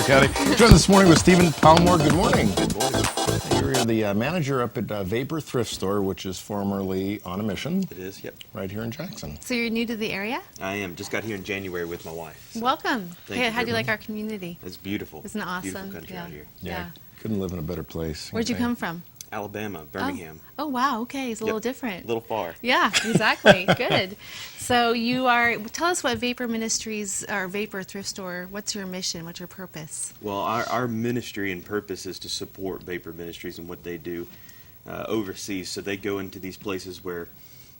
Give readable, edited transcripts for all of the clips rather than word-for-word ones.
County. Joined this morning with Stephen Palmore. Good morning. Good morning. You're the manager up at Vapor Thrift Store, which is formerly On a Mission. It is, yep. Right here in Jackson. So you're new to the area? I am. Just got here in January with my wife. So Welcome. Thank you How do you very like our community? It's beautiful. Isn't it awesome? Beautiful country out here. Yeah. Couldn't live in a better place. Where'd you come from? Alabama, Birmingham. Oh, wow. Okay. It's a little different. A little far. Yeah, exactly. Good. So tell us what Vapor Ministries or Vapor Thrift Store, what's your mission? What's your purpose? Well, our ministry and purpose is to support Vapor Ministries and what they do overseas. So they go into these places where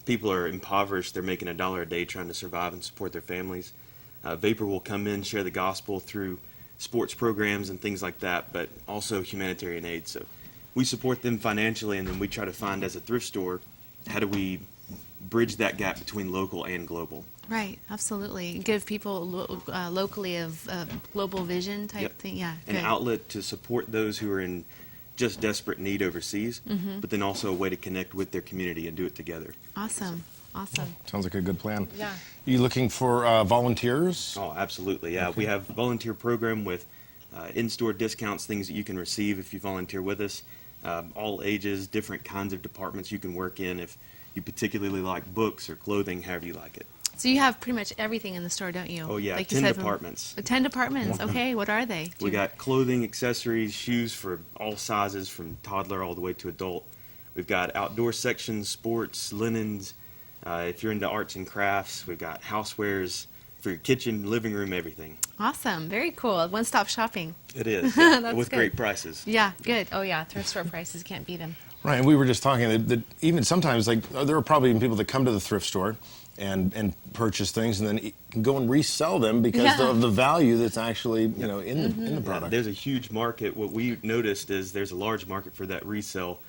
people are impoverished. They're making $1 a day trying to survive and support their families. Vapor will come in, share the gospel through sports programs and things like that, but also humanitarian aid. So we support them financially, and then we try to find, as a thrift store, how do we bridge that gap between local and global. Right, absolutely. Give people locally a global vision type thing. Yeah, an outlet to support those who are in just desperate need overseas, but then also a way to connect with their community and do it together. Awesome. Awesome. Sounds like a good plan. Yeah. You looking for volunteers? Oh, absolutely. Yeah, we have a volunteer program with in-store discounts, things that you can receive if you volunteer with us. All ages, different kinds of departments you can work in if you particularly like books or clothing, however you like it. So you have pretty much everything in the store, don't you? Oh, yeah, like 10 departments. 10 departments. Okay, what are they? We got clothing, accessories, shoes for all sizes, from toddler all the way to adult. We've got outdoor sections, sports, linens. If you're into arts and crafts, we've got housewares for your kitchen, living room, everything. Awesome. Very cool. One-stop shopping. It is, yeah, That's with good. Great prices. Yeah, good. Oh, yeah. Thrift store prices, can't beat them. Right, and we were just talking that even sometimes, like, there are probably even people that come to the thrift store and purchase things and then go and resell them because of the value that's actually, in the product. There's a huge market. What we noticed is there's a large market for that resale,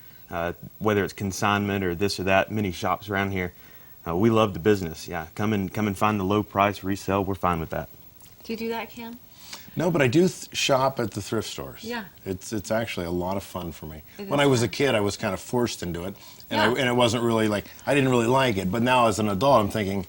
whether it's consignment or this or that. Many shops around here. We love the business. Yeah, come and find the low price resale. We're fine with that. Do you do that, Cam? No, but I do shop at the thrift stores. Yeah. It's actually a lot of fun for me. It When is I was a fun. kid, I was kind of forced into it, Yeah. and it wasn't really like, I didn't really like it. But now as an adult, I'm thinking,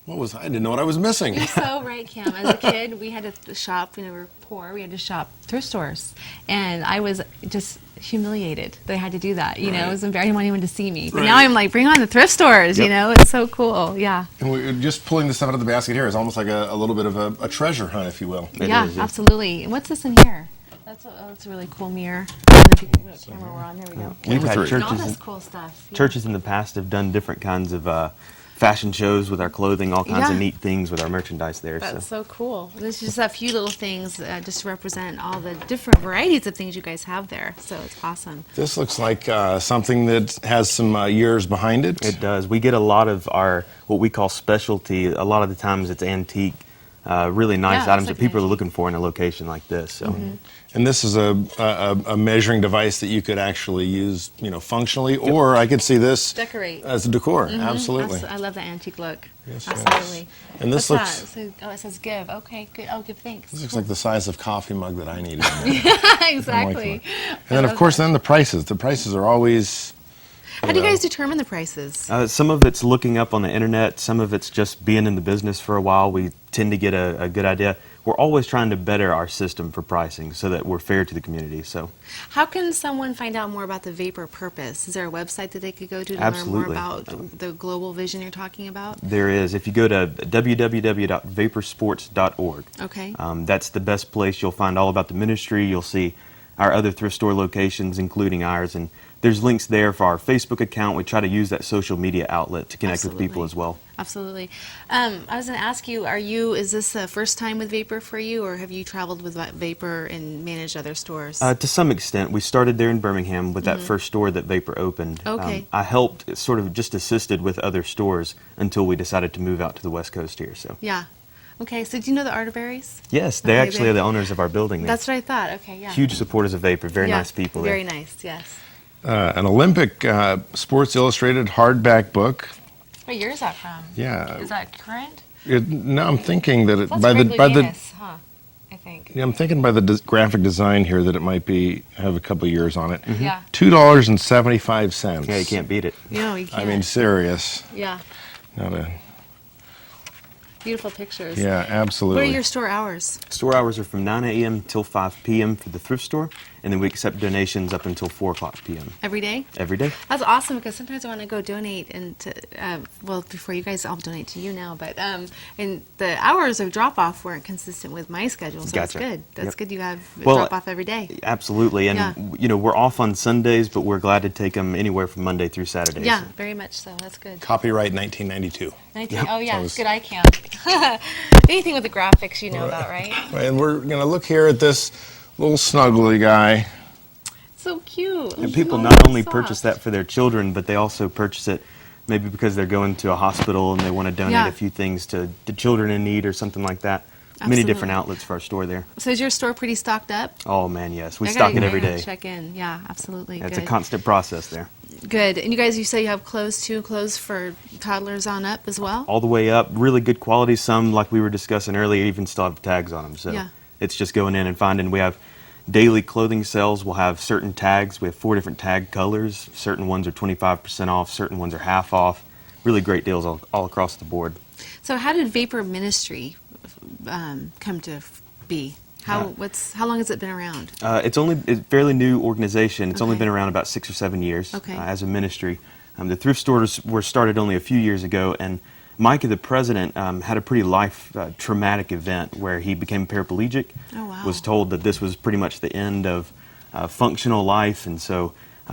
I didn't know what I was missing. You're so right, Cam. As a kid, we had to shop, we were poor, we had to shop thrift stores. And I was just humiliated that I had to do that. It was embarrassing. I didn't want anyone to see me. But now I'm like, bring on the thrift stores, It's so cool, yeah. And we're just pulling this stuff out of the basket here is almost like a little bit of a treasure hunt, if you will. It Yeah, is, yeah. absolutely. And what's this in here? That's a really cool mirror. What camera we're on, there we go. We've had Vapor Thrift. And all churches. this cool stuff. Yeah. Churches in the past have done different kinds of fashion shows with our clothing, all kinds of Yeah. neat things with our merchandise there. That's so cool. There's just a few little things just to represent all the different varieties of things you guys have there. So it's awesome. This looks like something that has some years behind it. It does. We get a lot of our, what we call specialty. A lot of the times it's antique, really nice Yeah, items it's that like people are antique. looking for in a location like this. So. And this is a measuring device that you could actually use, functionally, or I could see this Decorate. as a decor. Absolutely. I love the antique look. Yes, Absolutely. yes. And this What's looks that? So, it says give. Okay, good. Oh, give thanks. this looks like the size of coffee mug that I needed. Exactly. And then, of course, then the prices. The prices are always. How do you guys determine the prices? Some of it's looking up on the internet. Some of it's just being in the business for a while. We tend to get a good idea. We're always trying to better our system for pricing so that we're fair to the community. So, How can someone find out more about the Vapor purpose? Is there a website that they could go to Absolutely. learn more about the global vision you're talking about? there is. If you go to www.vaporsports.org, Okay. that's the best place. You'll find all about the ministry. You'll see our other thrift store locations, including ours. And there's links there for our Facebook account. We try to use that social media outlet to connect with people as well. Absolutely. I was going to ask you, is this the first time with Vapor for you, or have you traveled with Vapor and managed other stores? To some extent. We started there in Birmingham with that first store that Vapor opened. Okay. I helped, sort of just assisted with other stores until we decided to move out to the West Coast here. So. Yeah. Okay, so do you know the Arterberries? Yes, they Okay, actually are the owners of our building there. That's what I thought. Okay, yeah. Huge supporters of Vapor. Very Yeah, nice people Very there. nice, yes. An Olympic Sports Illustrated hardback book. What year is that from? Yeah. Is that current? No, I'm thinking that That's by the Davis, huh? I think. yeah, I'm thinking by the graphic design here that it might have a couple of years on it. Yeah. $2.75. Yeah, you can't beat it. No, you can't. I mean, serious. Yeah. Not a. Beautiful pictures. Yeah, absolutely. What are your store hours? Store hours are from 9 a.m. till 5 p.m. for the thrift store, and then we accept donations up until 4 o'clock p.m. Every day? every day. That's awesome because sometimes I want to go donate and well, before you guys, I'll donate to you now, but and the hours of drop off weren't consistent with my schedule, so that's Gotcha. good. That's Yep. good. You have Well, drop off every day. Absolutely, and Yeah. you know, we're off on Sundays, but we're glad to take them anywhere from Monday through Saturday. Yeah, very much so. That's good. Copyright 1992. 19, Oh yeah, That was- good eye count. Anything with the graphics, you know about, right? And we're going to look here at this little snuggly guy. So cute. And people Oh, not only soft. purchase that for their children, but they also purchase it maybe because they're going to a hospital and they want to donate Yeah. a few things to children in need or something like that. Many Absolutely. different outlets for our store there. So is your store pretty stocked up? Oh man, yes, we I stock gotta- it every I gotta day. Check in. Yeah, absolutely. It's a Good. constant process there. Good. And you guys, you say you have clothes too, clothes for toddlers on up as well? All the way up, really good quality. Some, like we were discussing earlier, even still have tags on them. So Yeah. it's just going in and finding. We have daily clothing sales. We'll have certain tags. We have 4 different tag colors. Certain ones are 25% off. Certain ones are half off. Really great deals all across the board. So how did Vapor Ministry come to be? How long has it been around? It's a fairly new organization. It's only Okay. been around about 6 or 7 years Okay. as a ministry. The thrift stores were started only a few years ago, and Micah, the president, had a pretty traumatic event where he became paraplegic. Oh, wow. Was told that this was pretty much the end of functional life, and so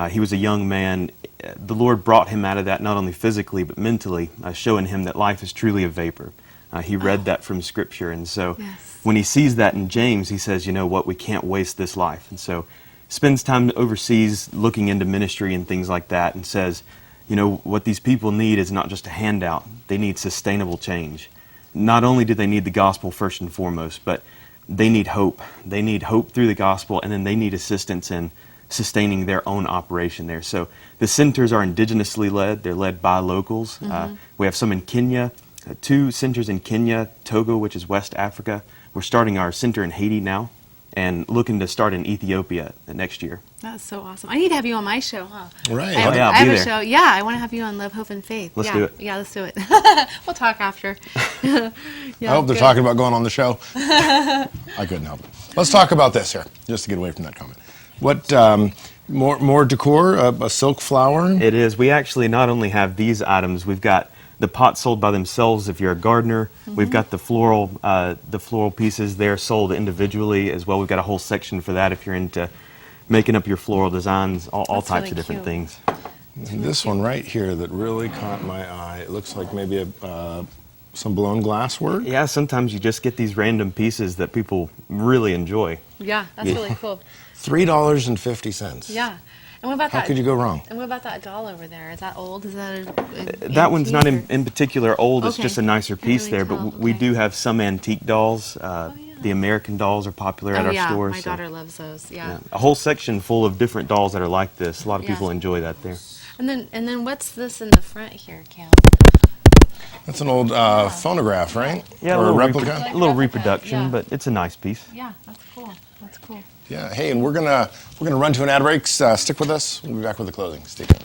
he was a young man. The Lord brought him out of that not only physically but mentally, showing him that life is truly a vapor. He read that from Scripture, and so Yes. when he sees that in James, he says, you know what, we can't waste this life. And so spends time overseas looking into ministry and things like that, and says, you know, what these people need is not just a handout. They need sustainable change. Not only do they need the gospel first and foremost, but they need hope. They need hope through the gospel, and then they need assistance in sustaining their own operation there. So the centers are indigenously led. They're led by locals. We have some in Kenya, 2 centers in Kenya, Togo, which is West Africa. We're starting our center in Haiti now and looking to start in Ethiopia next year. That's so awesome. I need to have you on my show, huh? Right. I have, Oh, yeah, I'll I have be a there. show. Yeah, I want to have you on Love, Hope, and Faith. Let's yeah. do it. Yeah, let's do it. We'll talk after. I hope they're talking about going on the show. I couldn't help it. Let's talk about this here, just to get away from that comment. What, more decor, a silk flower? It is. We actually not only have these items, we've got the pots sold by themselves if you're a gardener. We've got the floral pieces there sold individually as well. We've got a whole section for that if you're into making up your floral designs, all That's types really of different cute. things. This one right here that really caught my eye. It looks like maybe some blown glass work. Yeah, sometimes you just get these random pieces that people really enjoy. Yeah, that's really cool. $3.50. Yeah. And what about How that? could you go wrong? And what about that doll over there? Is that old? Is that a That one's not antique or- in particular old. It's Okay. just a nicer Can't piece really there. But tell. we Okay. do have some antique dolls. yeah. The American dolls are popular at Oh our yeah, stores. my so, daughter loves those. Yeah. yeah, a whole section full of different dolls that are like this. A lot of Yeah. people enjoy that there. And then what's this in the front here, Cam? That's an old phonograph, right? Yeah, or a little replica? Like a little replica, reproduction, yeah. but it's a nice piece. Yeah, that's cool. That's cool. Yeah. Hey, and we're gonna run to an ad break. Stick with us. We'll be back with the closing. Stay tuned.